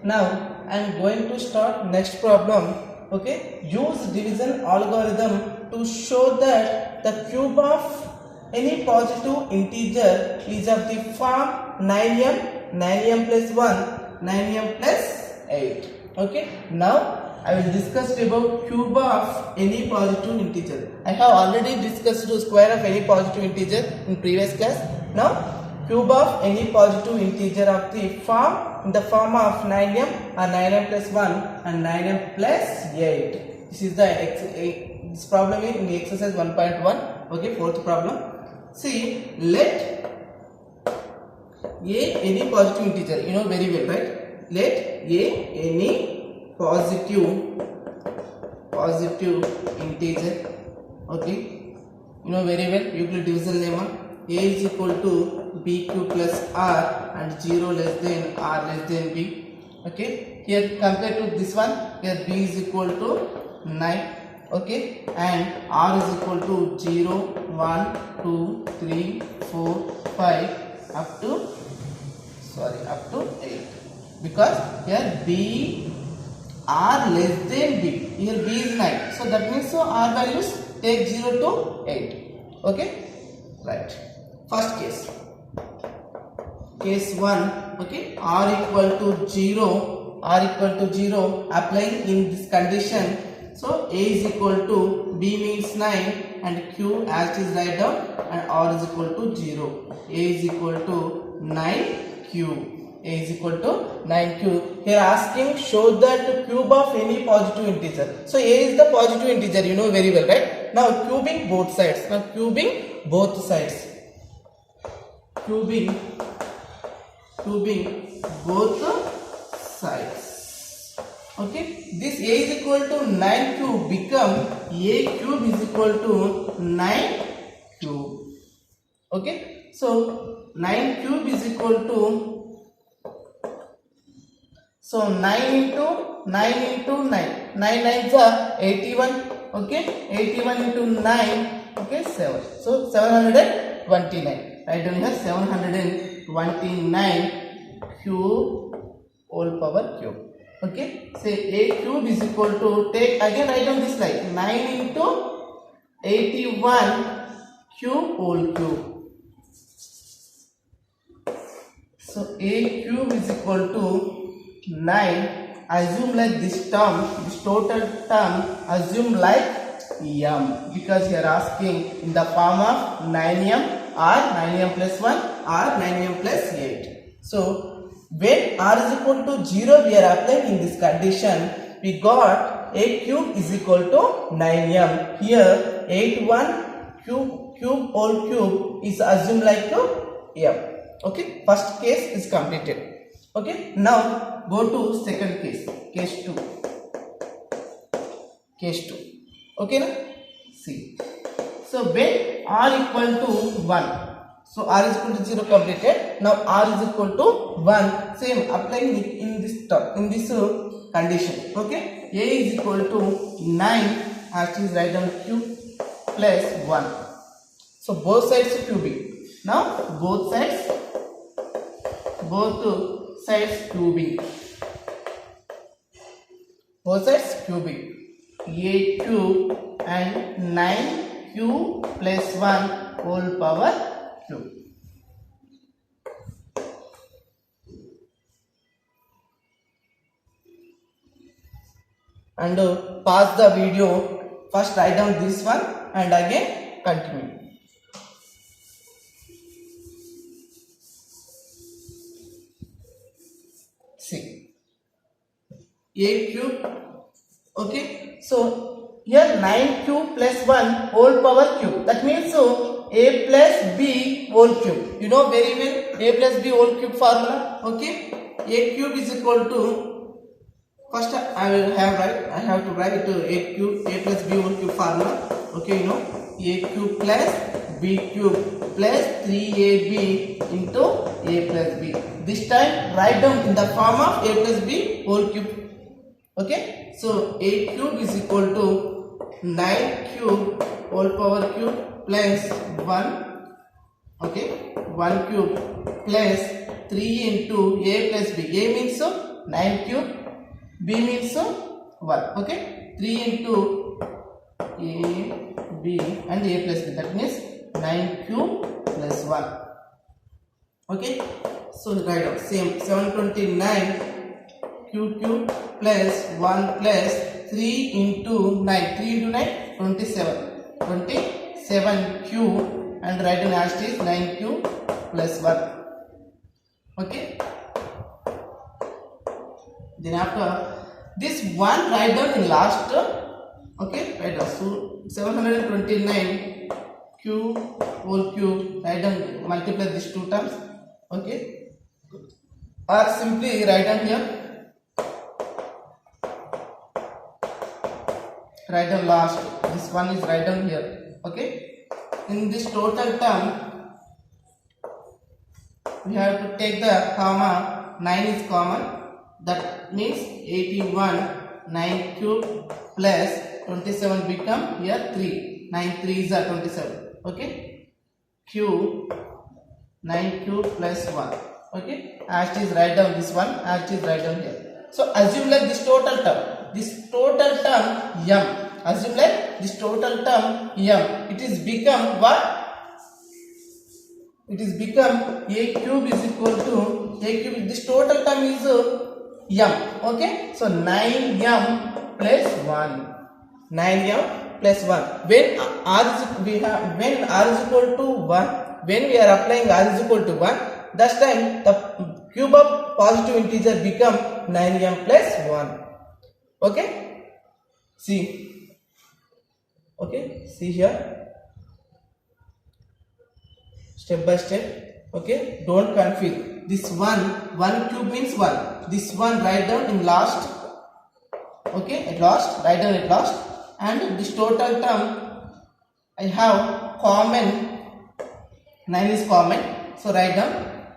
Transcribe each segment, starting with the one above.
Now I am going to start next problem. Okay, use division algorithm to show that the cube of any positive integer is of the form 9m plus 1, 9m plus 8. Okay, now I will discuss about cube of any positive integer. I have already discussed the square of any positive integer in previous class. Now cube of any positive integer of the form in the form of 9m or 9m plus 1 and 9m plus 8. This is the this problem in the exercise 1.1. Okay, fourth problem. See, let a any positive integer, you know very well, right? Let a any positive integer. Okay, you know very well, Euclid division lemma. A is equal to b cube plus r and 0 less than r less than b. Okay, here compared to this one, here b is equal to 9. Okay, and r is equal to 0, 1, 2, 3, 4, 5 up to 8, because here b r less than b, here b is 9, so that means so r values take 0 to 8. Okay, right. First case 1. Okay, r equal to 0, applying in this condition. So a is equal to b means 9 and q as it is write down, and r is equal to 0. A is equal to 9q. A is equal to 9q. Here asking show that cube of any positive integer. So a is the positive integer, you know very well, right? Now cubing both sides. Cubing both sides. Cubing both sides. Okay, this a is equal to 9 cube become a cube is equal to 9 cube. Okay, so 9 cube is equal to, so 9 into 9, 9 9s are 81. Okay, 81 into 9, okay, 7. So 729. Write down here 729 cube whole power cube. Okay, say a cube is equal to, take again write down this like 9 into 81 cube whole cube. So a cube is equal to 9. Assume like this term, this total term, assume like m, because you are asking in the form of 9m or 9m plus 1 or 9m plus 8. So when r is equal to 0, we are applying in this condition. We got a cube is equal to 9m. Here 81 cube whole cube is assumed like to m. Okay, first case is completed. Okay, now go to second case, case 2. Okay, now see. So when r equal to 1, so r is equal to 0 completed. Now r is equal to 1. Same applying in this term, in this condition. Okay, a is equal to 9 as it is write down cube plus 1. So both sides cubing. Now both sides cubing. Both sides cubing. A cube and 9q plus 1 whole power cube. And pause the video. First write down this one and again continue. See, a cube. Okay, so here 9q plus 1 whole power cube. That means so a plus b whole cube. You know very well a plus b whole cube formula. Okay, a cube is equal to, first I have to write a cube, a plus b whole cube formula. Okay, you know a cube plus b cube plus 3ab into a plus b. This time write down in the form of a plus b whole cube. Okay, so a cube is equal to 9 cube whole power cube plus 1. Okay, 1 cube plus 3 into a plus b. A means 9 cube, b means 1. Okay, 3 into a, b and a plus b, that means 9 cube plus 1. Okay, so write down same 729 cube plus 1 plus 3 into 9. 3 into 9, 27. 27 cube and write down as it is 9 cube plus 1. Okay, then after this one write down in last. Okay, write down. So 729 cube whole cube, write down, multiply these two terms. Okay, or simply write down here, write down last. This one is write down here. Okay, in this total term we have to take the comma. 9 is common, that means 81. 9 cube plus 27 become here 3. 9 3 is 27. Okay, cube 9 cube plus 1. Okay, as it is write down this one, as it is write down here. So assume like this total term m. Assume like this total term m. It is become what? It is become a cube is equal to a cube. This total term is m. Okay, so 9m plus 1. 9m plus 1. When r is equal to 1, when we are applying r is equal to 1, that time the cube of positive integer become 9m plus 1. Okay, see. Okay, see here, step by step. Okay, don't confuse. This one cube means 1. This one write down in last. Okay, at last, write down at last. And this total term I have common, 9 is common, so write down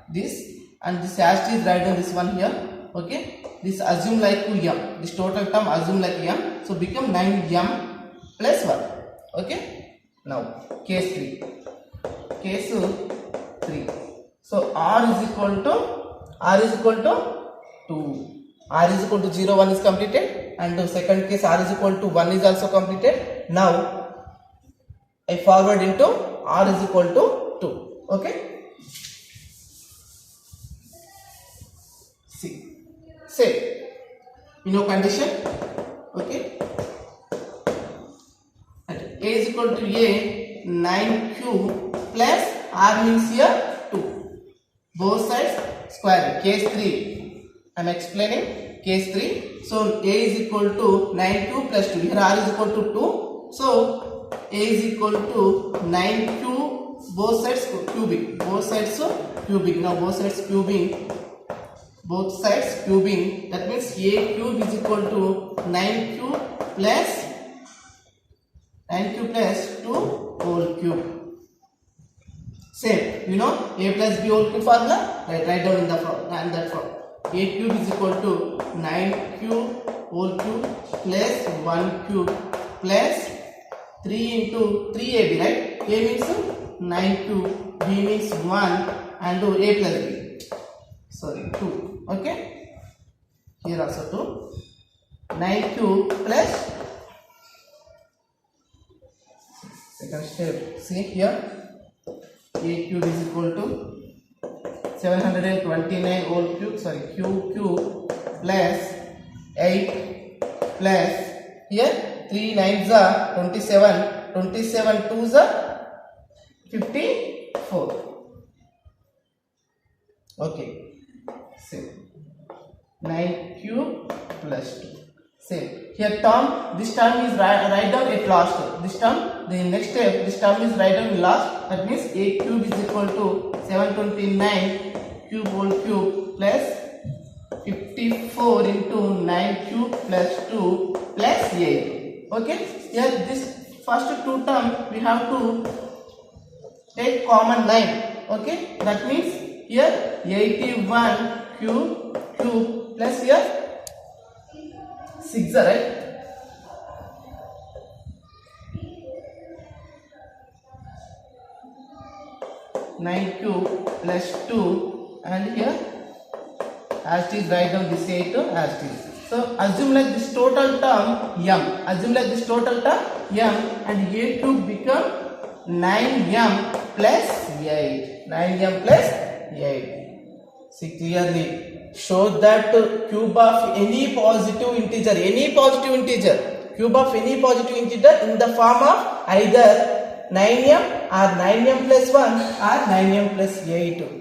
this, and this as is write down this one here. Okay, this assume like m. This total term assume like m, so become 9m plus 1. Okay, now case 3. So r is equal to 2. R is equal to 0, 1 is completed, and the second case r is equal to 1 is also completed. Now I forward into r is equal to 2. Okay, see, say you know condition. Okay, and a is equal to a 9 cube plus r means here 2, both sides square. Case 3 I am explaining. Case 3, so a is equal to 9 cube plus 2. Here r is equal to 2, so a is equal to 9 cube, both sides cubing. Now both sides cubing, that means a cube is equal to 9 cube plus 2 whole cube. Same, you know a plus b whole cube formula, write down in the form, and that form. A cube is equal to 9 cube whole cube plus 1 cube plus 3 into 3ab, right? A means 9 cube, b means 1, and a plus b, sorry 2. Okay, here also 2. 9 cube plus, second step, see here, a cube is equal to 729 whole cube, sorry cube plus 8 plus here 3 9s are 27, 27 2s are 54. Okay, same 9 cube plus 2. Same here term, this term is write down at last. This term, the next step, this term is write down last. That means a cube is equal to 729 cube whole cube plus 54 into 9 cube plus 2 plus 8. Okay, here this first two term we have to take common 9. Okay, that means here 81 cube plus here 6, right? 9 cube plus 2 and here as it is, write down this 8 as it is. So assume like this total term m, assume like this total term m, and a2 become 9m plus 8, 9m plus 8. See clearly, show that cube of any positive integer, cube of any positive integer in the form of either 9m or 9m plus 1 or 9m plus 8.